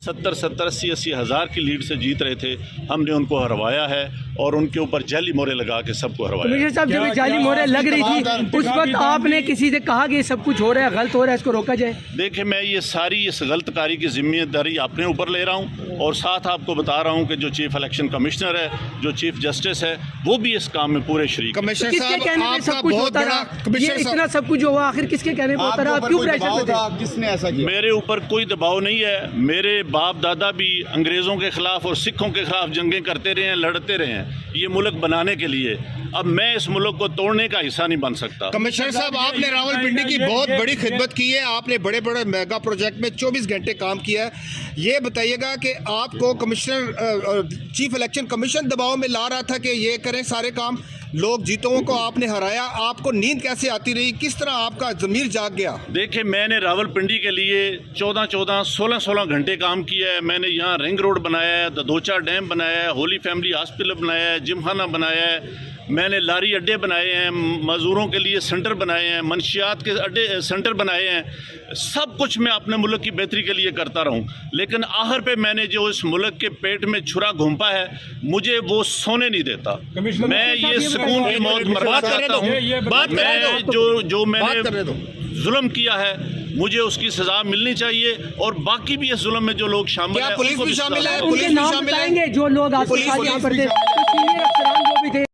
70 80 हज़ार की लीड से जीत रहे थे। हमने उनको हरवाया है और उनके ऊपर जाली मोहरे लगा के सबको हरवाया। कमिश्नर साहब, जब जाली मोहरे लग रही थी उस वक्त आपने किसी से कहा कि ये सब कुछ हो रहा है, गलत हो रहा है, इसको रोका जाए? देखिए, मैं ये सारी इस गलतकारी की जिम्मेदारी अपने ऊपर ले रहा हूँ और साथ आपको बता रहा हूँ कि जो चीफ इलेक्शन कमिश्नर है, जो चीफ जस्टिस है, वो भी इस काम में पूरे शरीक। कमिश्नर साहब, आपका बहुत बड़ा ये इतना सब कुछ हुआ, आखिर किसके कहने पर होता रहा? आप क्यों प्रेशर में थे? किसने ऐसा किया? मेरे ऊपर कोई दबाव नहीं है। मेरे बाप दादा भी अंग्रेज़ों के ख़िलाफ़ और सिखों के ख़िलाफ़ जंगें करते रहे हैं, लड़ते रहे हैं ये मुल्क बनाने के लिए। अब मैं इस मुल्क को तोड़ने का हिस्सा नहीं बन सकता। कमिश्नर साहब, आपने रावलपिंडी की बहुत बड़ी खिदमत की है, आपने बड़े बड़े मेगा प्रोजेक्ट में 24 घंटे काम किया है। ये बताइएगा कि आपको कमिश्नर चीफ इलेक्शन कमीशन दबाव में ला रहा था कि ये करें सारे काम, लोग जीतों को आपने हराया, आपको नींद कैसे आती रही, किस तरह आपका ज़मीर जाग गया? देखिए, मैंने रावलपिंडी के लिए 14 16 घंटे काम किया है। मैंने यहाँ रिंग रोड बनाया है, ददोचा डैम बनाया है, होली फैमिली हॉस्पिटल बनाया है, जिमखाना बनाया है, मैंने लारी अड्डे बनाए हैं, मज़दूरों के लिए सेंटर बनाए हैं, मंशियात के अड्डे सेंटर बनाए हैं। सब कुछ मैं अपने मुल्क की बेहतरी के लिए करता रहूं, लेकिन आखिर पे मैंने जो इस मुल्क के पेट में छुरा घूंपा है, मुझे वो सोने नहीं देता। मैं ये सुकून की मौत बर्बाद करता हूँ। मैं जो मैंने जुल्म किया है, मुझे उसकी सजा मिलनी चाहिए और बाकी भी इस जुल्म में जो लोग शामिल हैं, पुलिस भी शामिल है? उनके नाम बताएंगे जो लोग आपके साथ यहाँ पर थे?